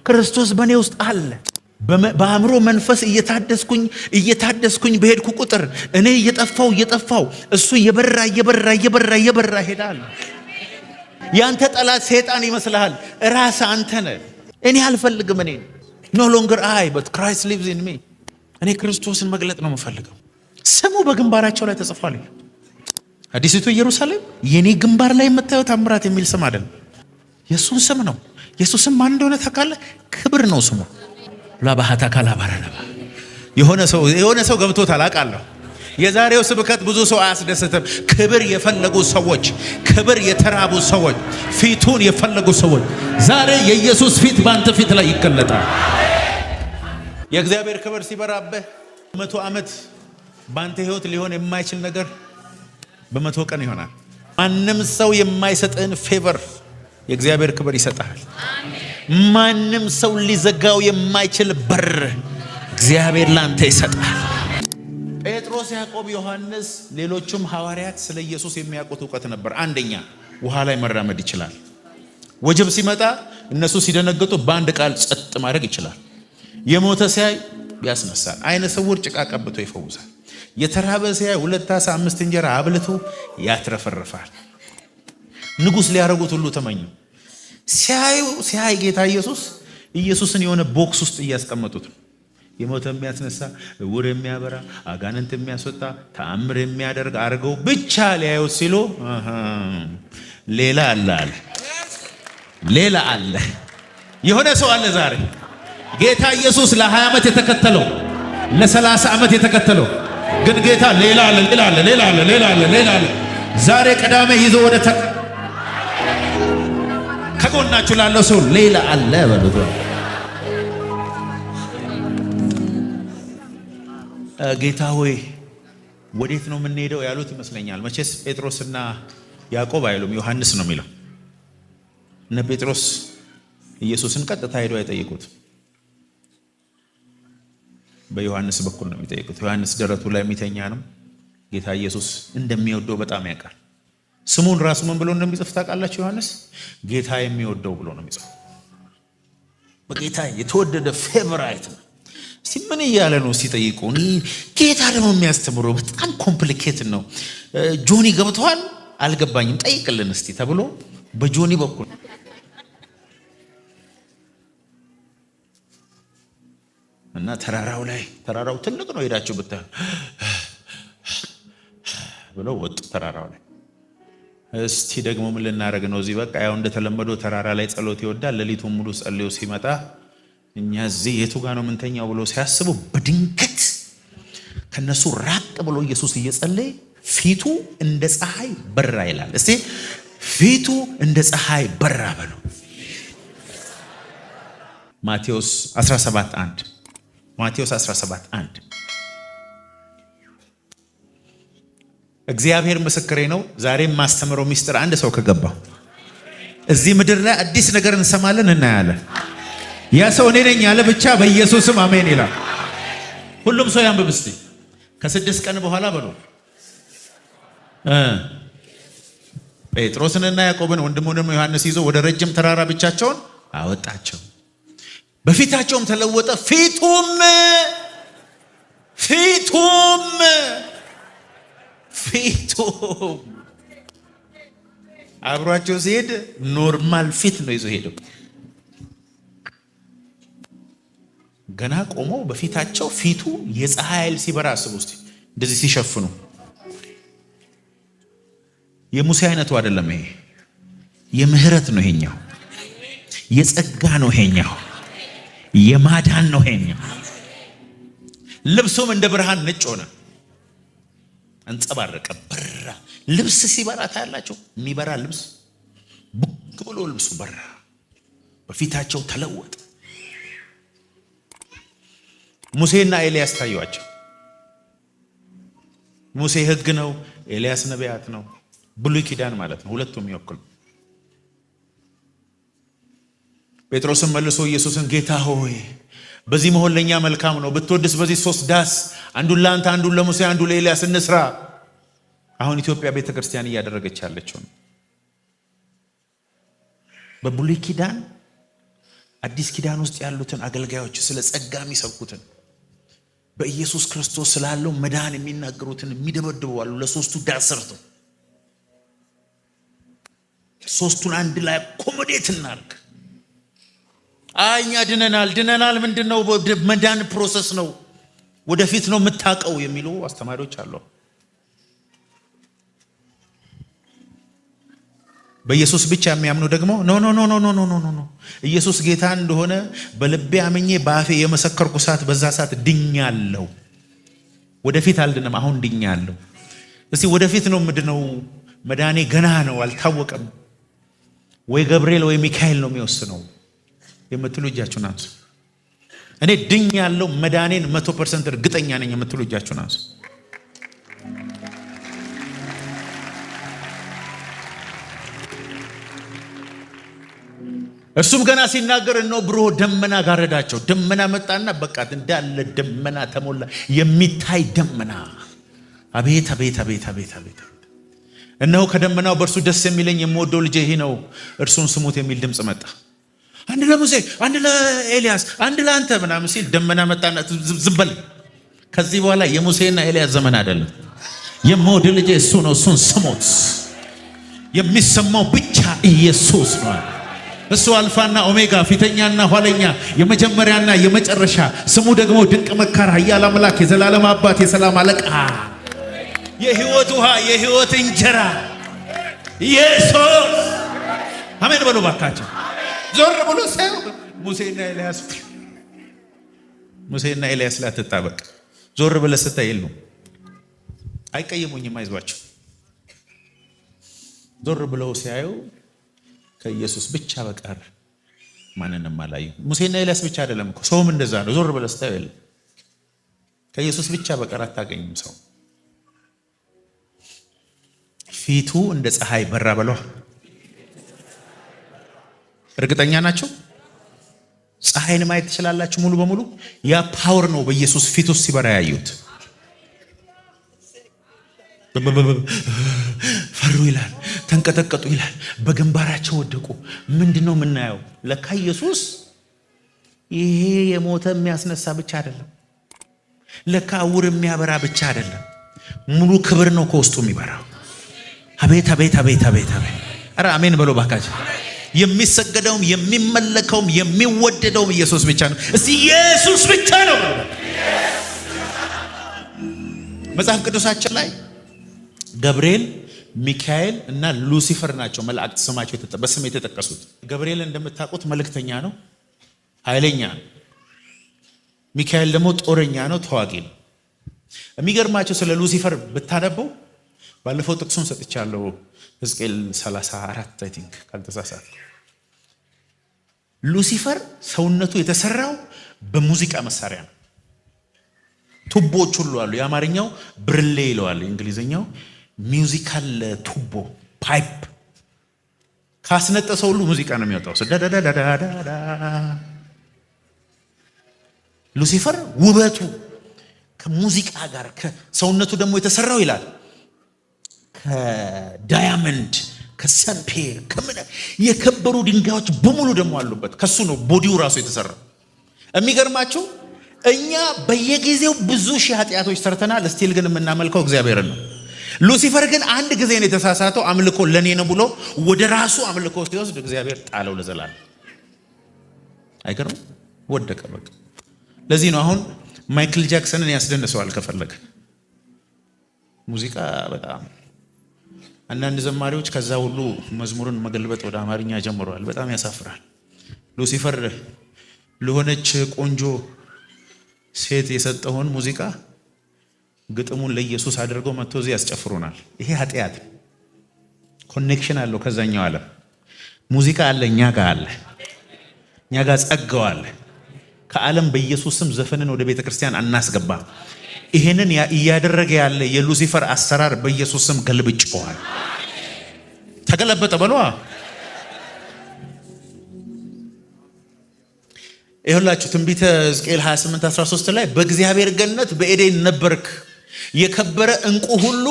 ክርስቶስ በእኔ ውስጥ አለ። በአእምሮ መንፈስ እየታደስኩኝ በሄድኩ ቁጥር እኔ እየጠፋው እሱ እየበራ ሄዳል። ያንተ ጠላት ሰይጣን ይመስልሃል፣ ራስ አንተ ነህ። እኔ አልፈልግም። እኔ no longer I but Christ lives in me። እኔ ክርስቶስን መግለጥ ነው የምፈልገው። ስሙ በግንባራቸው ላይ ተጽፏል። አዲስቱ ኢየሩሳሌም የኔ ግንባር ላይ የምታዩት ታምራት የሚል ስም አይደለም፣ የሱን ስም ነው። የሱ ስም ማን እንደሆነ ታውቃለህ? ክብር ነው ስሙ። ላባሃታ ካላባራለባ የሆነ ሰው ገብቶታል አውቃለሁ። የዛሬው ስብከት ብዙ ሰው አያስደስትም። ክብር የፈለጉ ሰዎች፣ ክብር የተራቡ ሰዎች፣ ፊቱን የፈለጉ ሰዎች ዛሬ የኢየሱስ ፊት ባንተ ፊት ላይ ይገለጣል። የእግዚአብሔር ክብር ሲበራብህ 100 ዓመት ባንተ ህይወት ሊሆን የማይችል ነገር በ100 ቀን ይሆናል። ማንም ሰው የማይሰጥህን ፌቨር የእግዚአብሔር ክብር ይሰጣል። ማንም ሰው ሊዘጋው የማይችል በር እግዚአብሔር ላንተ ይሰጣል። ጴጥሮስ፣ ያዕቆብ፣ ዮሐንስ ሌሎቹም ሐዋርያት ስለ ኢየሱስ የሚያውቁት ዕውቀት ነበር። አንደኛ ውሃ ላይ መራመድ ይችላል። ወጀብ ሲመጣ እነሱ ሲደነገጡ በአንድ ቃል ጸጥ ማድረግ ይችላል። የሞተ ሲያይ ያስነሳል። አይነ ስውር ጭቃ ቀብቶ ይፈውሳል። የተራበ ሲያይ 2 ዓሣ 5 እንጀራ አብልቶ ያትረፈርፋል። ንጉሥ ሊያረጉት ሁሉ ተመኙ። ሲያይ ጌታ ኢየሱስን የሆነ ቦክስ ውስጥ እያስቀመጡት ነው። የሞተ የሚያስነሳ፣ ዕውር የሚያበራ፣ አጋንንት የሚያስወጣ፣ ተአምር የሚያደርግ አድርገው ብቻ ሊያዩት ሲሉ ሌላ አለ። የሆነ ሰው አለ ዛሬ ጌታ ኢየሱስ ለ20 ዓመት የተከተለው ለ30 ዓመት የተከተለው ግን ጌታ ሌላ አለ። ዛሬ ቅዳሜ ይዞ ወደ ከጎናችሁ ላለው ሰው ሌላ አለ በሉት። ጌታ ሆይ ወዴት ነው የምንሄደው ያሉት ይመስለኛል። መቼስ ጴጥሮስና ያዕቆብ አይሉም፣ ዮሐንስ ነው የሚለው። እነ ጴጥሮስ ኢየሱስን ቀጥታ ሄደው አይጠይቁት፣ በዮሐንስ በኩል ነው የሚጠይቁት። ዮሐንስ ደረቱ ላይ የሚተኛ ነው። ጌታ ኢየሱስ እንደሚወደው በጣም ያውቃል። ስሙን ራሱ ምን ብሎ እንደሚጽፍ ታውቃላችሁ? ዮሐንስ ጌታ የሚወደው ብሎ ነው የሚጽፈው። በጌታ የተወደደ ፌቨራይት ነው። እስቲ ምን እያለ ነው ሲጠይቁ፣ ጌታ ደግሞ የሚያስተምረው በጣም ኮምፕሊኬትድ ነው። ጆኒ ገብተዋል አልገባኝም፣ ጠይቅልን እስቲ ተብሎ በጆኒ በኩል እና ተራራው ትልቅ ነው። ሄዳችሁ ብታዩ ብለው ወጡ ተራራው ላይ። እስቲ ደግሞ ምን ልናደርግ ነው እዚህ? በቃ ያው እንደተለመደው ተራራ ላይ ጸሎት ይወዳል። ሌሊቱን ሙሉ ጸልዮ ሲመጣ እኛ እዚህ የቱ ጋር ነው ምንተኛው ብሎ ሲያስቡ በድንገት ከነሱ ራቅ ብሎ ኢየሱስ እየጸለየ ፊቱ እንደ ፀሐይ በራ ይላል። እስቲ ፊቱ እንደ ፀሐይ በራ በሉ። ማቴዎስ 17:1 እግዚአብሔር ምስክሬ ነው። ዛሬም ማስተምረው ሚስጥር አንድ ሰው ከገባው እዚህ ምድር ላይ አዲስ ነገር እንሰማለን፣ እናያለን። ያ ሰው እኔ ነኝ ያለ ብቻ በኢየሱስም አሜን ይላል። ሁሉም ሰው ያንብብ እስቲ። ከ6 ቀን በኋላ በሉ ጴጥሮስንና ያዕቆብን ወንድሙንም ዮሐንስ ይዞ ወደ ረጅም ተራራ ብቻቸውን አወጣቸው። በፊታቸውም ተለወጠ። ፊቱም አብሯቸው ሲሄድ ኖርማል ፊት ነው ይዞ ሄደው። ገና ቆመው በፊታቸው ፊቱ የፀሐይ ኃይል ሲበራ አስቡ እስቲ። እንደዚህ ሲሸፍኑ የሙሴ አይነቱ አይደለም ይሄ፣ የምህረት ነው ይሄኛው፣ የጸጋ ነው ይሄኛው፣ የማዳን ነው ይሄኛው። ልብሱም እንደ ብርሃን ነጭ ሆነ፣ አንጸባረቀ፣ በራ። ልብስ ሲበራ ታያላችሁ፣ የሚበራ ልብስ ቡክ ብሎ ልብሱ በራ፣ በፊታቸው ተለወጠ። ሙሴና ኤልያስ ታዩአቸው። ሙሴ ሕግ ነው፣ ኤልያስ ነቢያት ነው፣ ብሉይ ኪዳን ማለት ነው። ሁለቱም ይወክሉ። ጴጥሮስም መልሶ ኢየሱስን ጌታ ሆይ በዚህ መሆን ለኛ መልካም ነው፣ ብትወድስ በዚህ 3 ዳስ፣ አንዱን ለአንተ፣ አንዱን ለሙሴ፣ አንዱን ለኤልያስ እንስራ። አሁን ኢትዮጵያ ቤተክርስቲያን እያደረገች ያለችው ነው። በብሉይ ኪዳን አዲስ ኪዳን ውስጥ ያሉትን አገልጋዮች ስለ ጸጋ የሚሰብኩትን በኢየሱስ ክርስቶስ ስላለው መዳን የሚናገሩትን የሚደበድቡ አሉ። ለሶስቱ ዳስ ሰርተው ሶስቱን አንድ ላይ ኮሞዴት እናርግ። እኛ ድነናል ምንድነው መዳን ፕሮሰስ ነው፣ ወደፊት ነው የምታውቀው የሚሉ አስተማሪዎች አሉ። በኢየሱስ ብቻ የሚያምኑ ደግሞ ኖ ኢየሱስ ጌታ እንደሆነ በልቤ አምኜ በአፌ የመሰከርኩ ሰዓት በዛ ሰዓት ድኛለሁ። ወደፊት አልድንም፣ አሁን ድኛለሁ። እስቲ ወደፊት ነው ምንድነው መዳኔ ገና ነው አልታወቀም፣ ወይ ገብርኤል ወይ ሚካኤል ነው የሚወስነው የምትሉ እጃችሁን አንሱ። እኔ ድኛለሁ መዳኔን 100% እርግጠኛ ነኝ የምትሉ እጃችሁን አንሱ። እርሱም ገና ሲናገር ነው ብሮ ደመና ጋረዳቸው። ደመና መጣና በቃ እንዳለ ደመና ተሞላ፣ የሚታይ ደመና። አቤት አቤት አቤት አቤት አቤት! እነሆ ከደመናው በእርሱ ደስ የሚለኝ የምወደው ልጄ ይህ ነው፣ እርሱን ስሙት የሚል ድምፅ መጣ። አንድ ለሙሴ፣ አንድ ለኤልያስ፣ አንድ ለአንተ ምናምን ሲል ደመና መጣና ዝም በል፣ ከዚህ በኋላ የሙሴና ኤልያስ ዘመን አይደለም። የምወደው ልጄ እሱ ነው፣ እሱን ስሙት። የሚሰማው ብቻ ኢየሱስ ነው። እሱ አልፋና ኦሜጋ፣ ፊተኛና ኋለኛ፣ የመጀመሪያና የመጨረሻ፣ ስሙ ደግሞ ድንቅ መካር፣ ኃያል አምላክ፣ የዘላለም አባት፣ የሰላም አለቃ፣ የህይወት ውሃ፣ የህይወት እንጀራ ኢየሱስ። አሜን በሉ ባካቸው። ዞር ብሎ ሳይው ሙሴና ኤልያስ ላይ አትጣበቅ። ዞር ብለህ ስታይ የሉ አይቀየሙኝም፣ አይዟቸው። ዞር ብለው ሲያዩ ከኢየሱስ ብቻ በቀር ማንንም አላዩ። ሙሴና ኤልያስ ብቻ አይደለም እኮ ሰውም እንደዛ ነው። ዞር ብለህ ስታየው የለም፣ ከኢየሱስ ብቻ በቀር አታገኝም። ሰው ፊቱ እንደ ፀሐይ በራ በሏ። እርግጠኛ ናቸው? ፀሐይን ማየት ትችላላችሁ ሙሉ በሙሉ። ያ ፓወር ነው በኢየሱስ ፊት ውስጥ ሲበራ ያዩት። ፈሩ ይላል፣ ተንቀጠቀጡ ይላል፣ በግንባራቸው ወደቁ። ምንድነው የምናየው? ለካ ኢየሱስ ይሄ የሞተ የሚያስነሳ ብቻ አይደለም። ለካ ዕውር የሚያበራ ብቻ አይደለም። ሙሉ ክብር ነው ከውስጡ የሚበራው። አቤት አቤት አቤት አቤት አቤት! ኧረ አሜን በሎ ባካችሁ። የሚሰገደውም የሚመለከውም የሚወደደውም ኢየሱስ ብቻ ነው። እስቲ ኢየሱስ ብቻ ነው። መጽሐፍ ቅዱሳችን ላይ ገብርኤል፣ ሚካኤል እና ሉሲፈር ናቸው መላእክት ስማቸው በስም የተጠቀሱት። ገብርኤል እንደምታውቁት መልእክተኛ ነው፣ ኃይለኛ ነው። ሚካኤል ደግሞ ጦረኛ ነው፣ ተዋጊ ነው። የሚገርማቸው ስለ ሉሲፈር ብታነበው፣ ባለፈው ጥቅሱን ሰጥቻለሁ፣ ሕዝቅኤል 34 አይ ቲንክ ካልተሳሳት። ሉሲፈር ሰውነቱ የተሰራው በሙዚቃ መሳሪያ ነው። ቱቦች ሁሉ አሉ። የአማርኛው ብርሌ ይለዋል፣ የእንግሊዝኛው ሚውዚካል ቱቦ ፓይፕ። ካስነጠሰው ሁሉ ሙዚቃ ነው የሚወጣው። ሉሲፈር ውበቱ ከሙዚቃ ጋር፣ ከሰውነቱ ደግሞ የተሰራው ይላል ከዳያመንድ፣ ከሰምፔር፣ የከበሩ ድንጋዮች በሙሉ ደግሞ አሉበት። ከሱ ነው ቦዲው ራሱ የተሰራው። የሚገርማቸው እኛ በየጊዜው ብዙ ሺህ ኃጢአቶች ሰርተናል። እስቲል ግን የምናመልከው እግዚአብሔርን ነው። ሉሲፈር ግን አንድ ጊዜ ነው የተሳሳተው። አምልኮ ለኔ ነው ብሎ ወደ ራሱ አምልኮ ሲወስድ እግዚአብሔር ጣለው ለዘላለም። አይገርም? ወደቀ በቃ። ለዚህ ነው አሁን ማይክል ጃክሰንን ያስደንሰዋል ከፈለገ ሙዚቃ በጣም። አንዳንድ ዘማሪዎች ከዛ ሁሉ መዝሙርን መገልበጥ ወደ አማርኛ ጀምረዋል። በጣም ያሳፍራል። ሉሲፈር ለሆነች ቆንጆ ሴት የሰጠውን ሙዚቃ ግጥሙን ለኢየሱስ አድርገው መጥቶ እዚህ ያስጨፍሩናል። ይሄ ኃጢአት ኮኔክሽን አለው ከዛኛው ዓለም። ሙዚቃ አለ፣ እኛ ጋር አለ፣ እኛ ጋር ጸጋው አለ። ከዓለም በኢየሱስ ስም ዘፈንን ወደ ቤተ ክርስቲያን አናስገባ። ይሄንን እያደረገ ያለ የሉሲፈር አሰራር በኢየሱስ ስም ገልብጭዋል። ተገለበጠ በሏ። ይኸውላችሁ ትንቢተ ሕዝቅኤል 28:13 ላይ በእግዚአብሔር ገነት በኤዴን ነበርክ፣ የከበረ ዕንቁ ሁሉ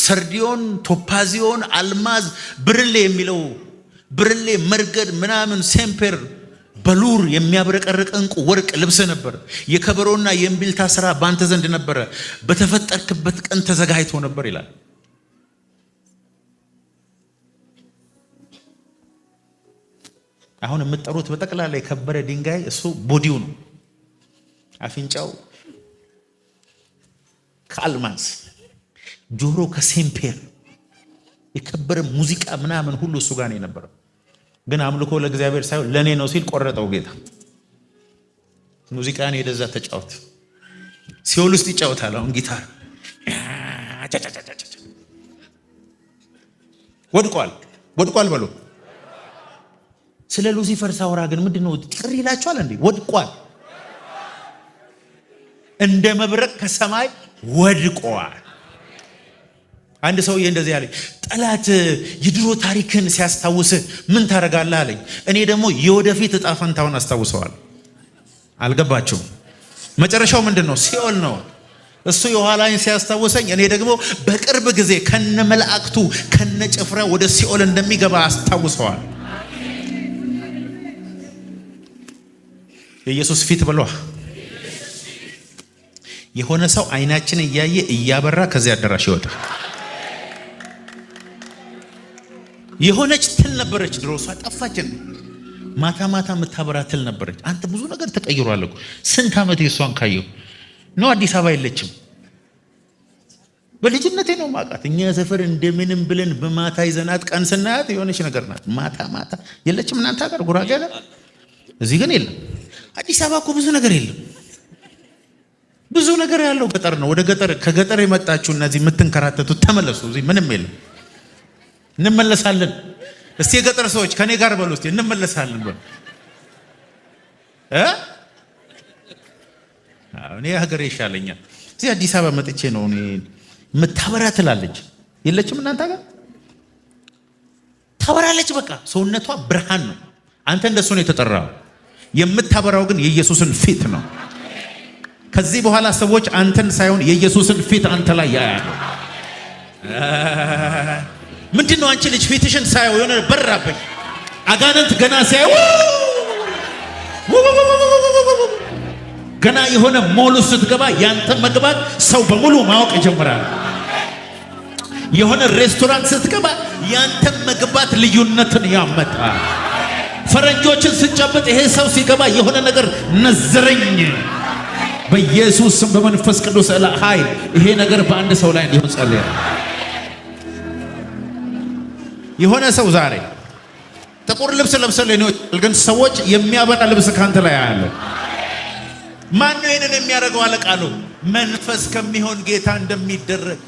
ሰርዲዮን፣ ቶፓዚዮን፣ አልማዝ፣ ብርሌ የሚለው ብርሌ፣ መርገድ ምናምን ሴምፔር በሉር የሚያብረቀርቅ ዕንቁ ወርቅ ልብስ ነበር። የከበሮና የእምቢልታ ሥራ ባንተ ዘንድ ነበረ፣ በተፈጠርክበት ቀን ተዘጋጅቶ ነበር ይላል። አሁን የምትጠሩት በጠቅላላ የከበረ ድንጋይ እሱ ቦዲው ነው። አፍንጫው ከአልማዝ፣ ጆሮ ከሴምፔር፣ የከበረ ሙዚቃ ምናምን ሁሉ እሱ ጋር ነው የነበረው። ግን አምልኮ ለእግዚአብሔር ሳይሆን ለኔ ነው ሲል ቆረጠው ጌታ። ሙዚቃን ሄደዛ ተጫወት። ሲኦል ውስጥ ይጫወታል አሁን ጊታር። ወድቋል በሉ። ስለ ሉሲፈር ሳወራ ግን ምንድነው ቅር ይላችኋል እንዴ? ወድቋል፣ እንደ መብረቅ ከሰማይ ወድቋል። አንድ ሰውዬ እንደዚህ አለኝ፣ ጠላት የድሮ ታሪክን ሲያስታውስ ምን ታረጋለህ አለኝ። እኔ ደግሞ የወደፊት እጣ ፈንታውን አስታውሰዋል። አልገባችሁም? መጨረሻው ምንድነው? ሲኦል ነው። እሱ የኋላን ሲያስታውሰኝ እኔ ደግሞ በቅርብ ጊዜ ከነ መላእክቱ ከነ ጭፍራ ወደ ሲኦል እንደሚገባ አስታውሰዋል። የኢየሱስ ፊት ብሏ የሆነ ሰው አይናችን እያየ እያበራ ከዚያ አዳራሽ ይወጣል። የሆነች ትል ነበረች ድሮ፣ እሷ ጠፋችን። ማታ ማታ የምታበራ ትል ነበረች። አንተ ብዙ ነገር ተቀይሯል እኮ። ስንት ዓመት የሷን ካየው ነው። አዲስ አበባ የለችም። በልጅነቴ ነው ማውቃት። እኛ ሰፈር እንደምንም ብለን በማታ ይዘናት ቀን ስናያት የሆነች ነገር ናት። ማታ ማታ የለችም። እናንተ ሀገር ጉራጌ አለ፣ እዚህ ግን የለም። አዲስ አበባ እኮ ብዙ ነገር የለም። ብዙ ነገር ያለው ገጠር ነው። ወደ ገጠር ከገጠር የመጣችሁ እነዚህ የምትንከራተቱት ተመለሱ። እዚህ ምንም የለም። እንመለሳለን። እስቲ የገጠር ሰዎች ከኔ ጋር በሉ እስቲ እንመለሳለን በሉ። እኔ ሀገሬ ይሻለኛል። እዚህ አዲስ አበባ መጥቼ ነው እኔ የምታበራ ትላለች። የለችም እናንተ ጋር ታበራለች። በቃ ሰውነቷ ብርሃን ነው። አንተ እንደሱ ነው የተጠራው። የምታበራው ግን የኢየሱስን ፊት ነው። ከዚህ በኋላ ሰዎች አንተን ሳይሆን የኢየሱስን ፊት አንተ ላይ ያያሉ። ምንድነው አንቺ ልጅ ፊትሽን ሳይው የሆነ በራብኝ። አጋንንት ገና ሳይው ገና የሆነ ሞል ውስጥ ስትገባ ያንተ መግባት ሰው በሙሉ ማወቅ ይጀምራል። የሆነ ሬስቶራንት ስትገባ ያንተ መግባት ልዩነትን ያመጣል። ፈረንጆችን ስጨብጥ ይሄ ሰው ሲገባ የሆነ ነገር ነዘረኝ። በኢየሱስ ስም በመንፈስ ቅዱስ ኃይል ይሄ ነገር በአንድ ሰው ላይ እንዲሆን ጸልያለሁ። የሆነ ሰው ዛሬ ጥቁር ልብስ ለብሰህ ነው፣ ግን ሰዎች የሚያበራ ልብስ ካንተ ላይ ያለ ማን ነው? ይሄንን የሚያደርገው አለቃሉ መንፈስ ከሚሆን ጌታ እንደሚደረግ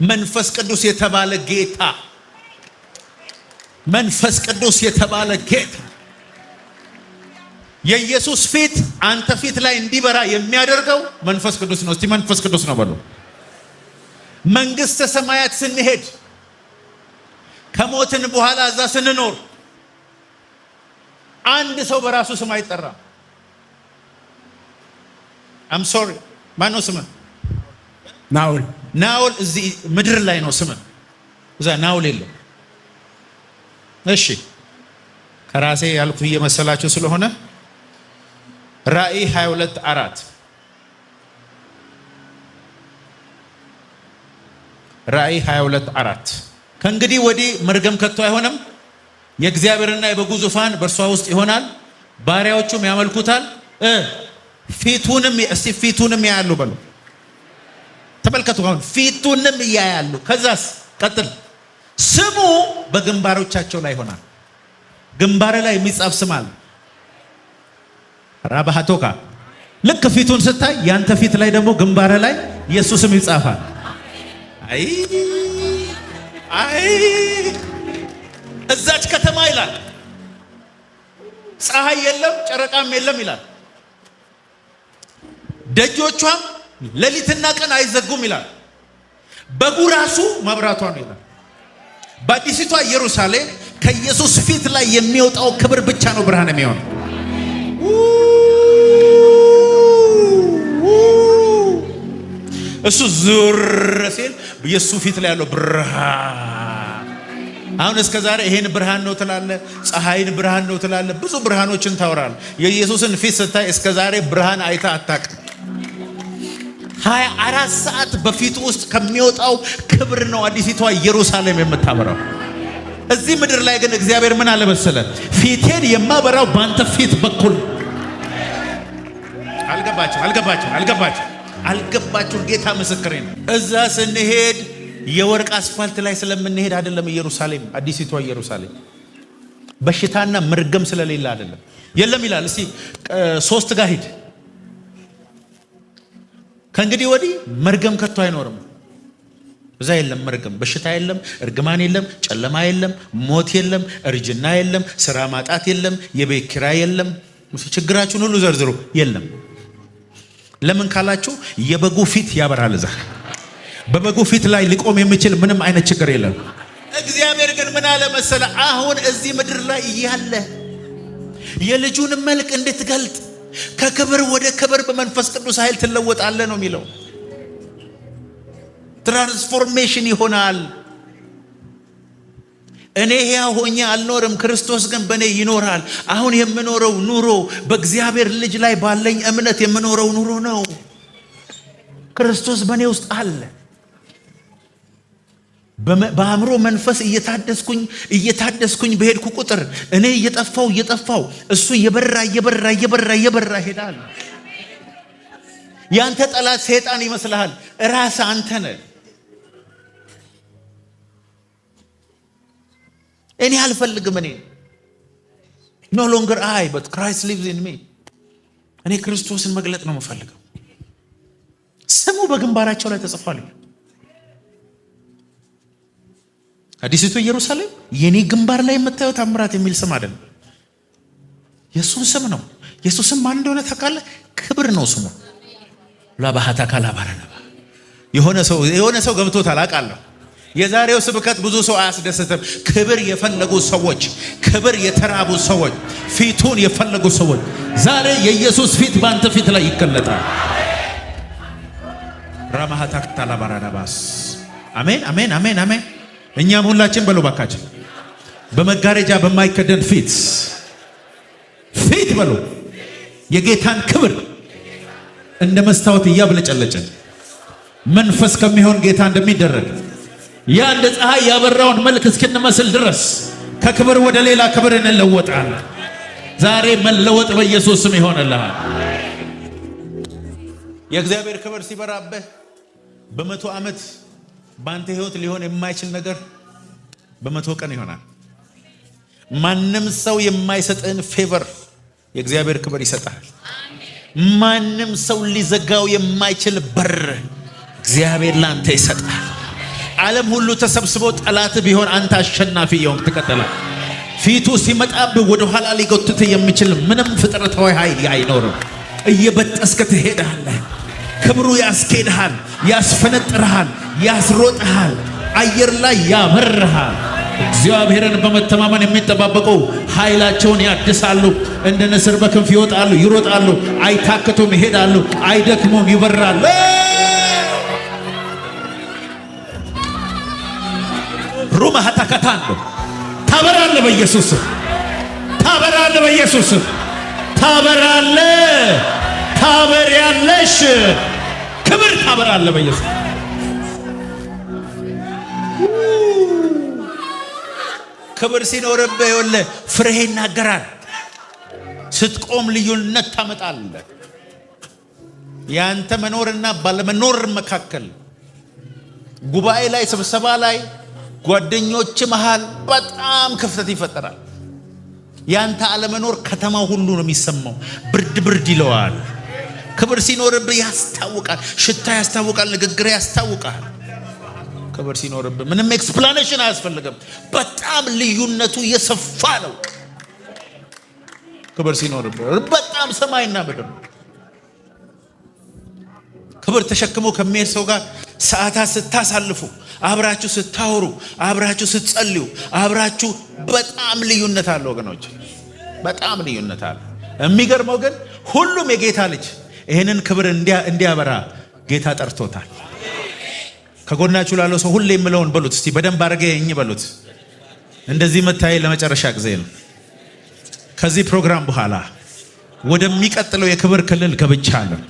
መንፈስ ቅዱስ የተባለ ጌታ፣ መንፈስ ቅዱስ የተባለ ጌታ የኢየሱስ ፊት አንተ ፊት ላይ እንዲበራ የሚያደርገው መንፈስ ቅዱስ ነው። እስቲ መንፈስ ቅዱስ ነው በሉ። መንግስተ ሰማያት ስንሄድ ከሞትን በኋላ እዛ ስንኖር አንድ ሰው በራሱ ስም አይጠራም። አም ሶሪ ማን ነው ስምህ? ናውል። ናውል እዚህ ምድር ላይ ነው ስምህ። እዛ ናውል የለም። እሺ ከራሴ ያልኩ እየመሰላችሁ ስለሆነ ራእይ 22:4 ራእይ 22:4 ከእንግዲህ ወዲህ መርገም ከቶ አይሆንም፣ የእግዚአብሔርና የበጉ ዙፋን በእርሷ ውስጥ ይሆናል፣ ባሪያዎቹም ያመልኩታል፣ ፊቱንም ያያሉ በሉ። ተመልከቱ፣ አሁን ፊቱንም ያያሉ። ከዛስ ቀጥል፣ ስሙ በግንባሮቻቸው ላይ ይሆናል። ግንባር ላይ የሚጻፍ ስም አለ። ራባሃቶካ ልክ ፊቱን ስታይ ያንተ ፊት ላይ ደግሞ ግንባር ላይ ኢየሱስ ስም ይጻፋል። አይ እዛች ከተማ ይላል ፀሐይ የለም ጨረቃም የለም ይላል። ደጆቿም ሌሊትና ቀን አይዘጉም ይላል። በጉ ራሱ መብራቷ ነው ይላል። በአዲሲቷ ኢየሩሳሌም ከኢየሱስ ፊት ላይ የሚወጣው ክብር ብቻ ነው ብርሃን የሚሆነው። እሱ ዙር ሲል የሱ ፊት ላይ ያለው ብርሃን አሁን እስከ ዛሬ ይሄን ብርሃን ነው ትላለ፣ ፀሐይን ብርሃን ነው ትላለ፣ ብዙ ብርሃኖችን ታወራል። የኢየሱስን ፊት ስታይ እስከ ዛሬ ብርሃን አይታ አታውቅም። 24 ሰዓት በፊቱ ውስጥ ከሚወጣው ክብር ነው አዲሲቷ ኢየሩሳሌም የምታበራው። እዚህ ምድር ላይ ግን እግዚአብሔር ምን አለ መሰለ፣ ፊቴን የማበራው ባንተ ፊት በኩል። አልገባችሁ። ጌታ ምስክሬ ነው። እዛ ስንሄድ የወርቅ አስፋልት ላይ ስለምንሄድ አይደለም። ኢየሩሳሌም አዲሲቷ ኢየሩሳሌም በሽታና መርገም ስለሌለ አይደለም። የለም ይላል። እስቲ 3 ጋር ሂድ። ከእንግዲህ ወዲህ መርገም ከቶ አይኖርም። እዛ የለም መርገም፣ በሽታ የለም፣ እርግማን የለም፣ ጨለማ የለም፣ ሞት የለም፣ እርጅና የለም፣ ስራ ማጣት የለም፣ የቤት ኪራይ የለም። ችግራችሁን ሁሉ ዘርዝሩ። የለም። ለምን ካላችሁ የበጉ ፊት ያበራል። እዛ በበጉ ፊት ላይ ሊቆም የሚችል ምንም አይነት ችግር የለም። እግዚአብሔር ግን ምን አለ መሰለ፣ አሁን እዚህ ምድር ላይ እያለ የልጁን መልክ እንድትገልጥ ከክብር ወደ ክብር በመንፈስ ቅዱስ ኃይል ትለወጣለህ ነው የሚለው። ትራንስፎርሜሽን ይሆናል። እኔ ሕያው ሆኜ አልኖርም፣ ክርስቶስ ግን በእኔ ይኖራል። አሁን የምኖረው ኑሮ በእግዚአብሔር ልጅ ላይ ባለኝ እምነት የምኖረው ኑሮ ነው። ክርስቶስ በእኔ ውስጥ አለ። በአእምሮ መንፈስ እየታደስኩኝ በሄድኩ ቁጥር እኔ እየጠፋው እሱ እየበራ ሄዳል። ያንተ ጠላት ሰይጣን ይመስልሃል፣ ራስህ አንተ ነህ። እኔ አልፈልግም። እኔ no longer I but Christ lives in me። እኔ ክርስቶስን መግለጥ ነው የምፈልገው። ስሙ በግንባራቸው ላይ ተጽፏል። አዲሲቱ ኢየሩሳሌም የኔ ግንባር ላይ የምታዩት ታምራት የሚል ስም አይደለም፣ የሱን ስም ነው። የሱስ ስም ማን እንደሆነ ታውቃለህ? ክብር ነው ስሙ። ላባሃታ ካላባረና የሆነ ሰው ገብቶታል አውቃለሁ። የዛሬው ስብከት ብዙ ሰው አያስደስትም። ክብር የፈለጉ ሰዎች፣ ክብር የተራቡ ሰዎች፣ ፊቱን የፈለጉ ሰዎች ዛሬ የኢየሱስ ፊት ባንተ ፊት ላይ ይገለጣል። ራማሃታ ካላባራናባስ አሜን፣ አሜን፣ አሜን፣ አሜን። እኛም ሁላችን በሉ ባካችን በመጋረጃ በማይከደን ፊት በሉ የጌታን ክብር እንደ መስታወት እያብለጨለጨን መንፈስ ከሚሆን ጌታ እንደሚደረግ ያ እንደ ፀሐይ ያበራውን መልክ እስክንመስል ድረስ ከክብር ወደ ሌላ ክብር እንለወጣለን። ዛሬ መለወጥ በኢየሱስ ስም ይሆንልሃል። የእግዚአብሔር ክብር ሲበራብህ በ100 ዓመት ባንተ ህይወት ሊሆን የማይችል ነገር በ100 ቀን ይሆናል። ማንም ሰው የማይሰጥን ፌቨር የእግዚአብሔር ክብር ይሰጣል። ማንም ሰው ሊዘጋው የማይችል በር እግዚአብሔር ላንተ ይሰጣል። ዓለም ሁሉ ተሰብስቦ ጠላት ቢሆን አንተ አሸናፊ የሆንክ ትቀጥላለህ። ፊቱ ሲመጣብህ ወደ ኋላ ሊጎትት የሚችል ምንም ፍጥረታዊ ኃይል አይኖርም። እየበጠስክ ትሄዳለህ። ክብሩ ያስኬድሃል፣ ያስፈነጥርሃል፣ ያስሮጥሃል፣ አየር ላይ ያበርሃል። እግዚአብሔርን በመተማመን የሚጠባበቁ ኃይላቸውን ያድሳሉ፣ እንደ ንስር በክንፍ ይወጣሉ፣ ይሮጣሉ፣ አይታክቱም፣ ይሄዳሉ፣ አይደክሙም፣ ይበራሉ። ሩማ ሀታከታን ታበራለ፣ በኢየሱስ ታበራለ፣ በኢየሱስ ታበራለ፣ ታበሪያለሽ፣ ክብር ታበራለ በኢየሱስ። ክብር ሲኖርብህ ይኸውልህ ፍሬህ ይናገራል። ስትቆም ልዩነት ታመጣለህ። ያንተ መኖርና ባለመኖር መካከል ጉባኤ ላይ፣ ስብሰባ ላይ፣ ጓደኞች መሃል በጣም ክፍተት ይፈጠራል። ያንተ አለመኖር ከተማው ሁሉ ነው የሚሰማው። ብርድ ይለዋል። ክብር ሲኖርብህ ያስታውቃል። ሽታ ያስታውቃል። ንግግር ያስታውቃል። ክብር ሲኖርብህ ምንም ኤክስፕላኔሽን አያስፈልግም። በጣም ልዩነቱ የሰፋ ነው። ክብር ሲኖርብህ በጣም ሰማይና ምድር። ክብር ተሸክሞ ከሚሄድ ሰው ጋር ሰዓታት ስታሳልፉ፣ አብራችሁ ስታወሩ፣ አብራችሁ ስትጸልዩ፣ አብራችሁ በጣም ልዩነት አለ ወገኖች፣ በጣም ልዩነት አለ። የሚገርመው ግን ሁሉም የጌታ ልጅ ይህንን ክብር እንዲያበራ ጌታ ጠርቶታል። ከጎናችሁ ላለው ሰው ሁሌ የምለውን በሉት እስቲ፣ በደንብ አድርገኝ በሉት። እንደዚህ መታይ ለመጨረሻ ጊዜ ነው። ከዚህ ፕሮግራም በኋላ ወደሚቀጥለው የክብር ክልል ገብቻለሁ።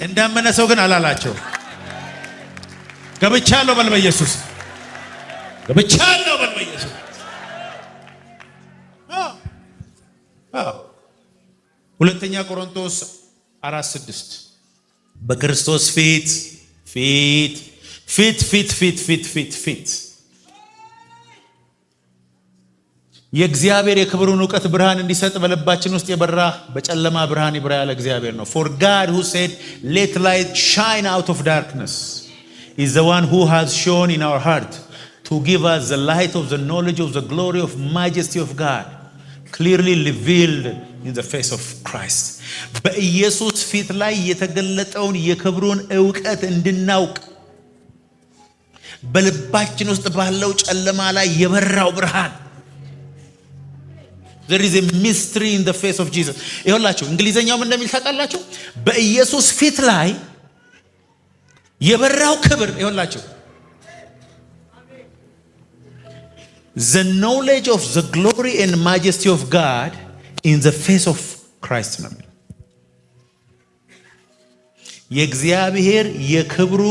እንዳመነ ሰው ግን አላላቸው። ገብቻለሁ በል በኢየሱስ። ገብቻለሁ በል በኢየሱስ። ሁለተኛ ቆሮንቶስ 4:6 በክርስቶስ ፊት የእግዚአብሔር የክብሩን ዕውቀት ብርሃን እንዲሰጥ በልባችን ውስጥ የበራ በጨለማ ብርሃን ይብራ ያለ እግዚአብሔር ነው። For God who said let light shine out of darkness is the one who has shone in our heart to give us the light of the knowledge of the glory of majesty of God clearly revealed in the face of Christ. በኢየሱስ ፊት ላይ የተገለጠውን የክብሩን ዕውቀት እንድናውቅ በልባችን ውስጥ ባለው ጨለማ ላይ የበራው ብርሃን There is a mystery in the face of Jesus. ይኸውላችሁ እንግሊዘኛው ምን እንደሚል ታውቃላችሁ? በኢየሱስ ፊት ላይ የበራው ክብር ይኸውላችሁ the knowledge of the glory and majesty of God in the face of Christ ነው። የእግዚአብሔር የክብሩ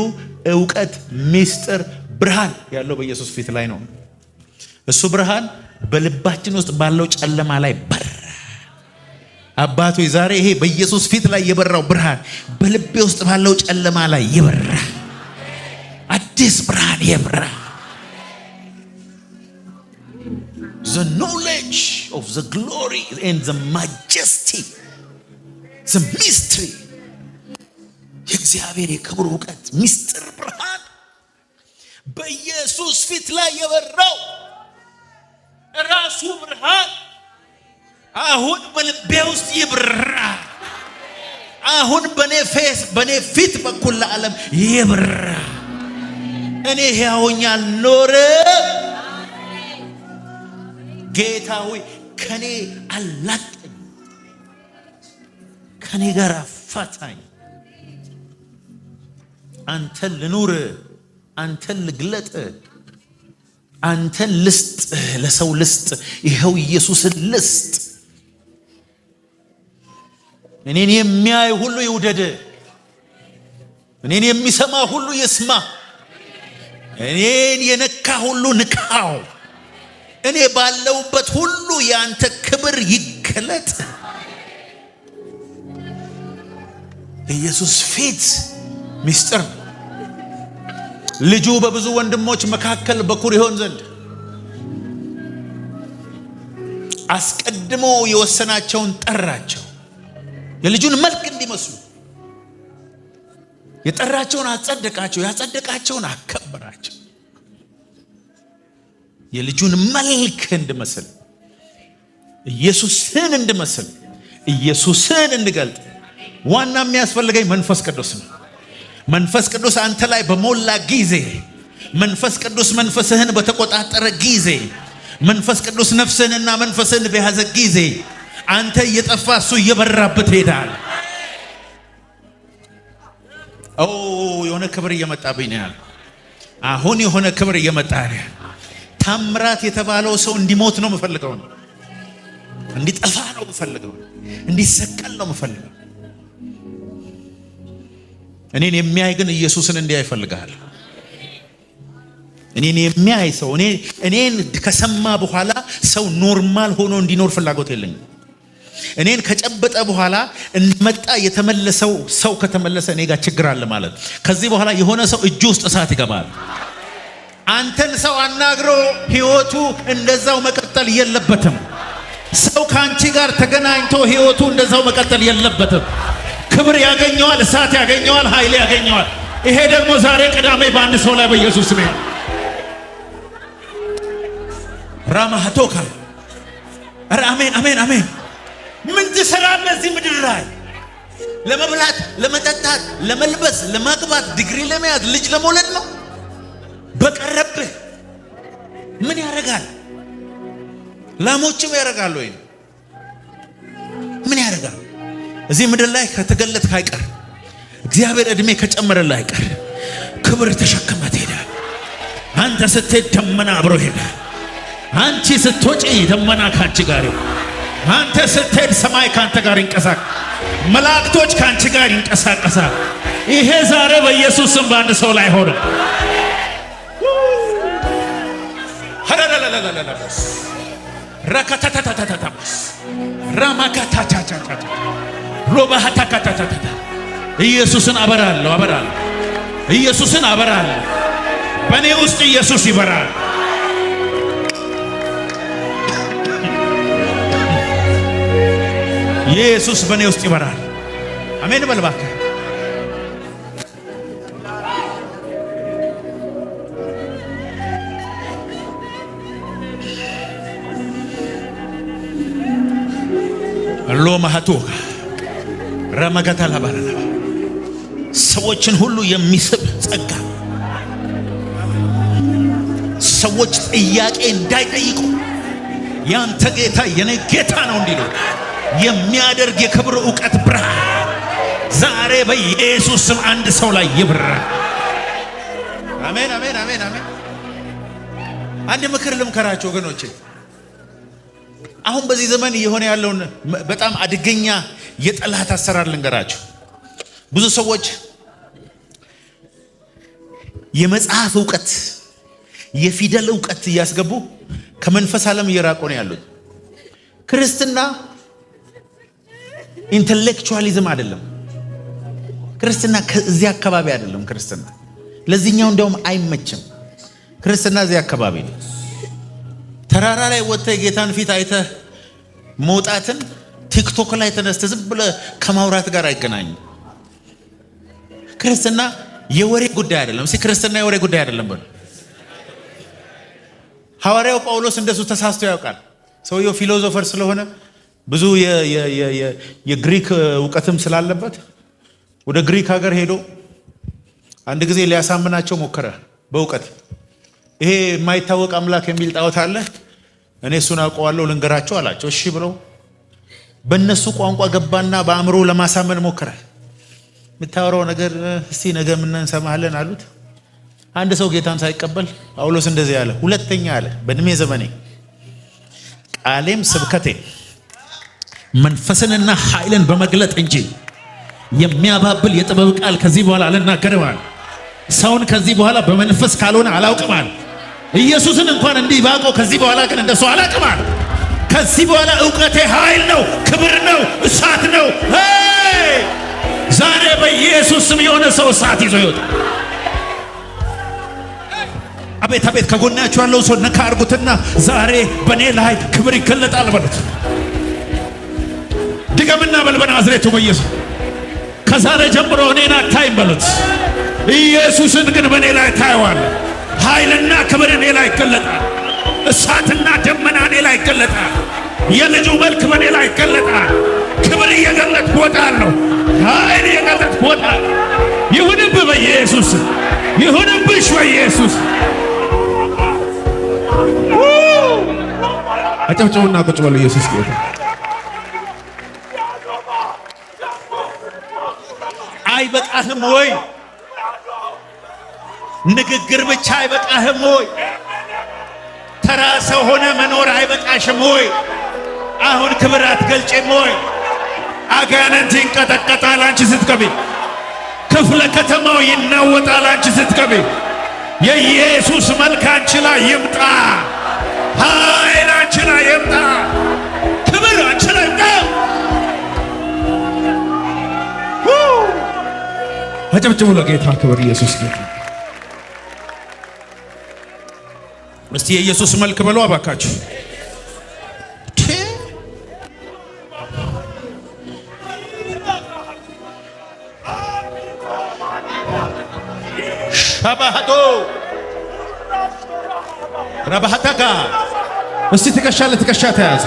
ዕውቀት ምስጢር ብርሃን ያለው በኢየሱስ ፊት ላይ ነው። እሱ ብርሃን በልባችን ውስጥ ባለው ጨለማ ላይ በራ። አባቶ ዛሬ ይሄ በኢየሱስ ፊት ላይ የበራው ብርሃን በልቤ ውስጥ ባለው ጨለማ ላይ ይበራ። አዲስ ብርሃን ይብራ። The knowledge of the glory and the majesty, the mystery, የእግዚአብሔር የክብሩ ዕውቀት ምስጢር ብርሃን በኢየሱስ ፊት ላይ የበራው ራሱ ብርሃን አሁን በልቤ ውስጥ ይብራ። አሁን በኔ ፊት በኩል ለዓለም ይብራ። እኔ ሕያውኛ አልኖርም። ጌታ ሆይ ከኔ አላቀኝ፣ ከኔ ጋር አፋታኝ። አንተን ልኑር፣ አንተን ልግለጥ፣ አንተን ልስጥ፣ ለሰው ልስጥ። ይኸው ኢየሱስን ልስጥ። እኔን የሚያይ ሁሉ ይውደድ፣ እኔን የሚሰማ ሁሉ ይስማ፣ እኔን የነካ ሁሉ ንካው። እኔ ባለውበት ሁሉ ያንተ ክብር ይገለጥ። ኢየሱስ ፊት ምስጢር ልጁ በብዙ ወንድሞች መካከል በኩር ይሆን ዘንድ አስቀድሞ የወሰናቸውን ጠራቸው። የልጁን መልክ እንዲመስሉ የጠራቸውን አጸደቃቸው፣ ያጸደቃቸውን አከበራቸው። የልጁን መልክ እንድመስል፣ ኢየሱስን እንድመስል፣ ኢየሱስን እንድገልጥ ዋና የሚያስፈልገኝ መንፈስ ቅዱስ ነው። መንፈስ ቅዱስ አንተ ላይ በሞላ ጊዜ፣ መንፈስ ቅዱስ መንፈስህን በተቆጣጠረ ጊዜ፣ መንፈስ ቅዱስ ነፍስህንና መንፈስህን በያዘ ጊዜ አንተ እየጠፋ እሱ እየበራበት ሄዳል። የሆነ ክብር እየመጣብኝ ነው። አሁን የሆነ ክብር እየመጣ ነው። ታምራት የተባለው ሰው እንዲሞት ነው የምፈልገው፣ እንዲጠፋ ነው የምፈልገው፣ እንዲሰቀል ነው የምፈልገው። እኔን የሚያይ ግን ኢየሱስን እንዲያይ ይፈልጋል። እኔን የሚያይ ሰው እኔን ከሰማ በኋላ ሰው ኖርማል ሆኖ እንዲኖር ፍላጎት የለኝም። እኔን ከጨበጠ በኋላ እንመጣ የተመለሰው ሰው ከተመለሰ እኔ ጋር ችግር አለ ማለት። ከዚህ በኋላ የሆነ ሰው እጁ ውስጥ እሳት ይገባል። አንተን ሰው አናግሮ ህይወቱ እንደዛው መቀጠል የለበትም። ሰው ካንቺ ጋር ተገናኝቶ ህይወቱ እንደዛው መቀጠል የለበትም። ክብር ያገኘዋል፣ እሳት ያገኘዋል፣ ኃይል ያገኘዋል። ይሄ ደግሞ ዛሬ ቅዳሜ በአንድ ሰው ላይ በኢየሱስ ስም ራማቶካ አሜን፣ አሜን፣ አሜን። ምን ትሰራለህ እዚህ ምድር ላይ? ለመብላት፣ ለመጠጣት፣ ለመልበስ፣ ለማግባት፣ ዲግሪ ለመያዝ፣ ልጅ ለመውለድ ነው። በቀረብህ ምን ያደርጋል? ላሞችም ያደርጋሉ ወይ? ምን ያደርጋል? እዚህ ምድር ላይ ከተገለጥክ አይቀር፣ እግዚአብሔር እድሜ ከጨመረልህ አይቀር ክብር ተሸክመህ ትሄዳለህ። አንተ ስትሄድ ደመና አብሮ ይሄዳል። አንቺ ስትወጪ ደመና ካንቺ ጋር ይሆናል። አንተ ስትሄድ ሰማይ ካንተ ጋር ይንቀሳቀሳል። መላእክቶች ካንቺ ጋር ይንቀሳቀሳል። ይሄ ዛሬ በኢየሱስ ስም በአንድ ሰው ላይ ሆነ። ረከተተተተተተስ ራማካታታታታ ሮባሃታካታታታ ኢየሱስን አበራለሁ። ኢየሱስን አበራለሁ። በእኔ ውስጥ ኢየሱስ ይበራል። ኢየሱስ በእኔ ውስጥ ይበራል። አሜን በል እባክህ። ሎማሃቱ ረመገታ ለባለና ሰዎችን ሁሉ የሚስብ ጸጋ፣ ሰዎች ጥያቄ እንዳይጠይቁ ያንተ ጌታ የኔ ጌታ ነው እንዲሉ የሚያደርግ የክብር ዕውቀት ብርሃን ዛሬ በኢየሱስ ስም አንድ ሰው ላይ ይብራል። አሜን አሜን አሜን አሜን። አንድ ምክር ልምከራችሁ ወገኖቼ። አሁን በዚህ ዘመን እየሆነ ያለውን በጣም አደገኛ የጠላት አሰራር ልንገራችሁ። ብዙ ሰዎች የመጽሐፍ ዕውቀት የፊደል ዕውቀት እያስገቡ ከመንፈስ ዓለም እየራቁ ነው ያሉት። ክርስትና ኢንተሌክቹዋሊዝም አይደለም። ክርስትና ከዚህ አካባቢ አይደለም። ክርስትና ለዚህኛው እንደውም አይመችም። ክርስትና እዚህ አካባቢ ነው። ተራራ ላይ ወጥተህ ጌታን ፊት አይተህ መውጣትን ቲክቶክ ላይ ተነስተህ ዝም ብለህ ከማውራት ጋር አይገናኝም። ክርስትና የወሬ ጉዳይ አይደለም። እስኪ ክርስትና የወሬ ጉዳይ አይደለም በሉ። ሐዋርያው ጳውሎስ እንደሱ ተሳስቶ ያውቃል። ሰውየው ፊሎዞፈር ስለሆነ ብዙ የግሪክ ዕውቀትም ስላለበት ወደ ግሪክ ሀገር ሄዶ አንድ ጊዜ ሊያሳምናቸው ሞከረ በእውቀት። ይሄ የማይታወቅ አምላክ የሚል ጣዖት አለ፣ እኔ እሱን አውቀዋለሁ ልንገራቸው አላቸው። እሺ ብለው በእነሱ ቋንቋ ገባና በአእምሮ ለማሳመን ሞከረ። የምታወራው ነገር እስቲ ነገ ምን እንሰማለን አሉት። አንድ ሰው ጌታን ሳይቀበል ጳውሎስ እንደዚህ ያለ፣ ሁለተኛ አለ በእድሜ ዘመኔ ቃሌም ስብከቴ መንፈስንና ኃይልን በመግለጥ እንጂ የሚያባብል የጥበብ ቃል ከዚህ በኋላ አልናገርም አለ። ሰውን ከዚህ በኋላ በመንፈስ ካልሆነ አላውቅም አለ። ኢየሱስን እንኳን እንዲህ ባውቀው ከዚህ በኋላ ግን እንደሱ አላውቅም አለ። ከዚህ በኋላ ዕውቀቴ ኃይል ነው፣ ክብር ነው፣ እሳት ነው። ዛሬ በኢየሱስ ስም የሆነ ሰው እሳት ይዞ ይወጣል። አቤት አቤት። ከጎናችሁ ያለው ሰው ነካ አርጉትና ዛሬ በእኔ ላይ ክብር ይገለጣል በሉት። ድገምና በል በናዝሬቱ በኢየሱስ ከዛሬ ጀምሮ እኔን አታይም በሉት። ኢየሱስን ግን በእኔ ላይ ታየዋል። ኃይልና ክብር እኔ ላይ ይገለጣል። እሳትና ደመና እኔ ላይ ይገለጣል። የልጁ መልክ በእኔ ላይ ይገለጣል። ክብር እየገለጥኩ እወጣለሁ። ኃይል እየገለጥኩ እወጣለሁ። ይሁንብህ በኢየሱስ፣ ይሁንብሽ በኢየሱስ። አጨብጭቡና ቁጭ በሉ። ኢየሱስ ጌታ። አይበቃህም ወይ? ንግግር ብቻ አይበቃህም ወይ? ተራ ሰው ሆነ መኖር አይበቃሽም ወይ? አሁን ክብር አትገልጭም ወይ? አጋንንት ይንቀጠቀጣል አንቺ ስትገቢ። ክፍለ ከተማው ይናወጣል አንቺ ስትገቢ። የኢየሱስ መልክ አንቺ ላይ ይምጣ። ኃይል አንቺ ላይ ይምጣ። ክብር አንቺ ላይ ይምጣ። አጨብጭቡ ለጌታ ክብር። ኢየሱስ ጌታ። እስቲ የኢየሱስ መልክ በሉ አባካችሁ። ሻባሃቶ ረባሃታካ። እስቲ ትከሻ ለትከሻ ተያዘ።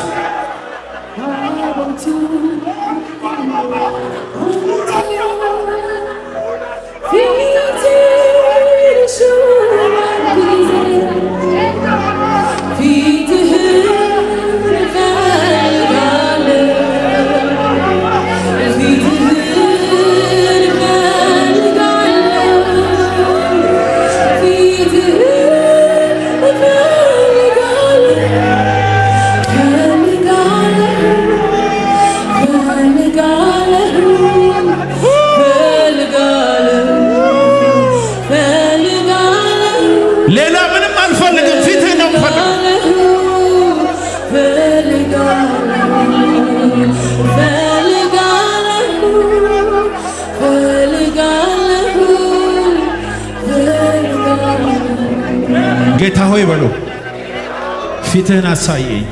ፊትህን አሳየኝ፣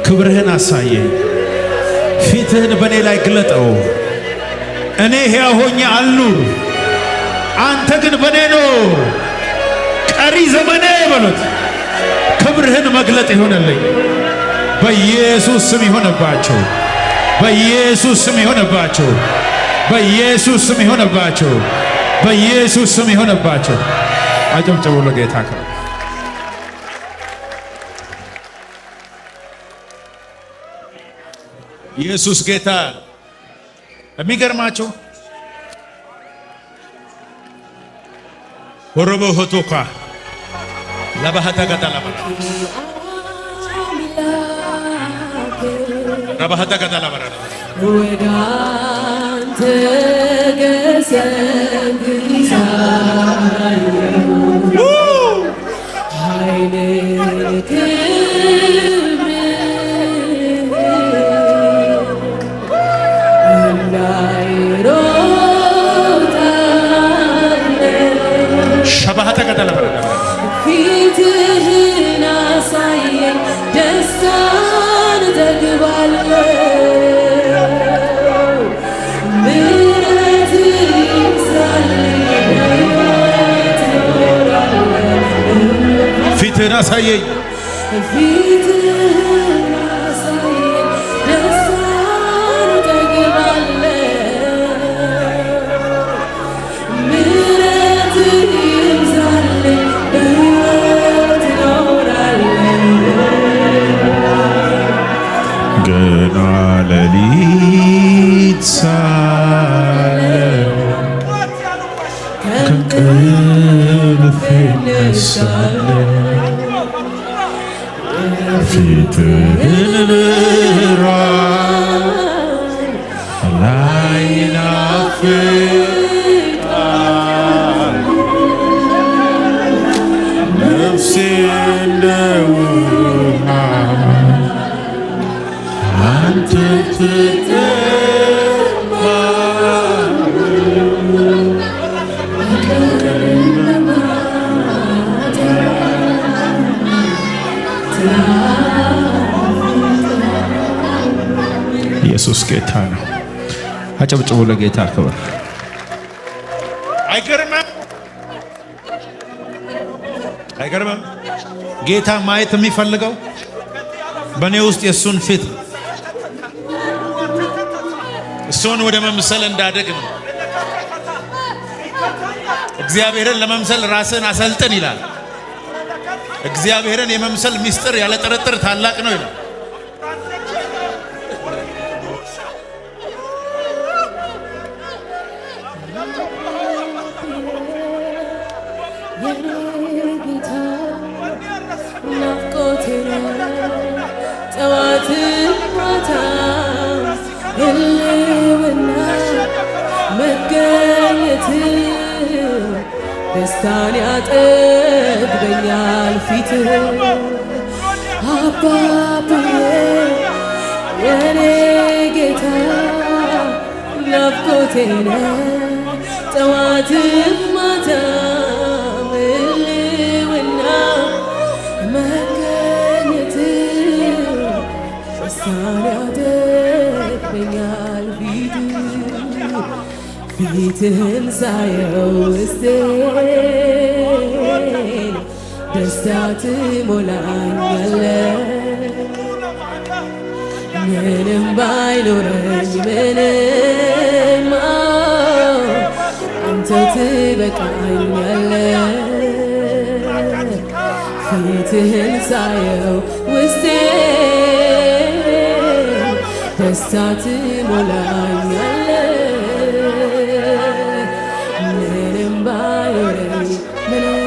ክብርህን አሳየኝ። ፊትህን በእኔ ላይ ግለጠው። እኔ ሕያው ሆኜ አልኑር፣ አንተ ግን በእኔ ኑር። ቀሪ ዘመኔ በሉት ክብርህን መግለጥ ይሆነልኝ። በኢየሱስ ስም ይሆነባቸው፣ በኢየሱስ ስም ይሆነባቸው፣ በኢየሱስ ስም ይሆነባቸው፣ በኢየሱስ ስም ይሆነባቸው። አጨብጭቡ ለጌታ ክብር። ኢየሱስ ጌታ። የሚገርማችሁ ሆሮቦ ሆቶካ ለባህታ ገዳላባ ለባህታ ገዳላባ ወዳንተ ገሰግሳለሁ ኃይልን ፊትህን አሳየኝ ደስታን እጠግባለሁ ምሕረት ይብዛልኝ በሕይወት እኖራለሁ ፊትህን አሳየኝ ፊትህን አሳየኝ ደስታን እጠግባለሁ ምሕረት ይብዛልኝ በሕይወት እኖራለሁ ገና ሌሊት ሳለ ከእንቅልፌ እነሳለሁ ፊትህን ብርሃን ላይ ይናፍቃል ነፍሴ እንደ ውሃ አንተን ኢየሱስ ጌታ ነው። አጨብጭቡ ለጌታ ክብር። አይገርምም? አይገርምም? ጌታ ማየት የሚፈልገው በእኔ ውስጥ የእሱን ፊት እሱን ወደ መምሰል እንዳደግ ነው። እግዚአብሔርን ለመምሰል ራስን አሰልጥን ይላል። እግዚአብሔርን የመምሰል ምስጢር ያለ ጥርጥር ታላቅ ነው ይላል። ጌታ ናፍቆቴ ጠዋትም ማታም ህልውና መገኘት ደስታን ያጠግበኛል ፊትህ አባብዬ የኔ ጌታ ናፍቆቴ ጠዋትም ማታም ህልውና መገኘት ደስታን ያጠግበኛል ፊትህን ሳየው ውስጤን ደስታ ትሞላኛለህ ምንም ባይኖረኝ ምንም አንተው ትበቃኛለህ ፊትህን ሳየው ውስጤን ደስታ ትሞላኛለህ ምንም ባይኖረኝ ምንም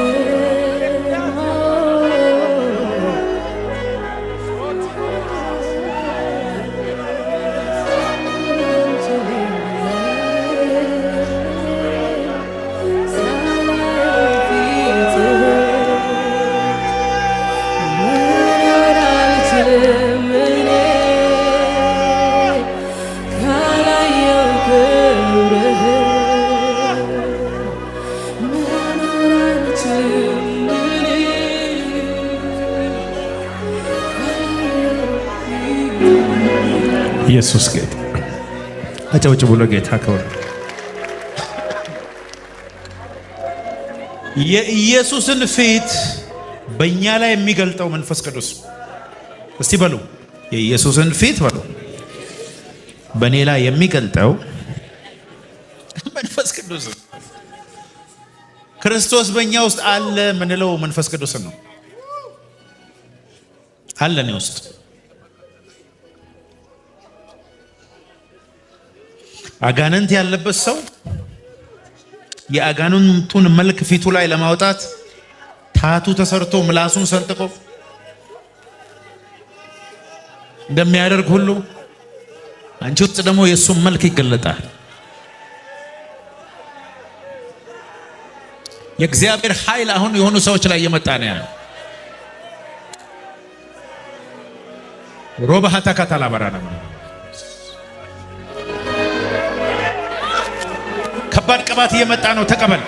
ኢየሱስ ጌታ። አጨብጭቡ ለጌታ ክብር። የኢየሱስን ፊት በእኛ ላይ የሚገልጠው መንፈስ ቅዱስ። እስቲ በሉ የኢየሱስን ፊት በሉ በእኔ ላይ የሚገልጠው መንፈስ ቅዱስ። ክርስቶስ በእኛ ውስጥ አለ ምንለው መንፈስ ቅዱስን ነው። አለ እኔ ውስጥ። አጋንንት ያለበት ሰው የአጋንንቱን መልክ ፊቱ ላይ ለማውጣት ታቱ ተሰርቶ ምላሱን ሰንጥቆ እንደሚያደርግ ሁሉ አንቺ ውስጥ ደግሞ የእሱን መልክ ይገለጣል። የእግዚአብሔር ኃይል አሁን የሆኑ ሰዎች ላይ እየመጣ ነው ያለው። ሮባ ሀታካታላ ባራና ከባድ ቅባት እየመጣ ነው። ተቀበል።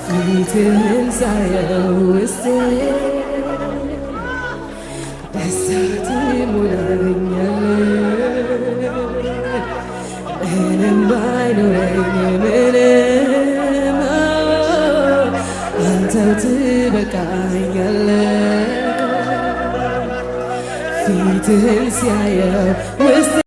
ፊትህን ሳየው ውስጤ ደስታ ይሞላኛል። ምንም ባይኖረኝ ምንም አንተው ትበቃኛለህ። ፊትህን ሳየው ውስጤ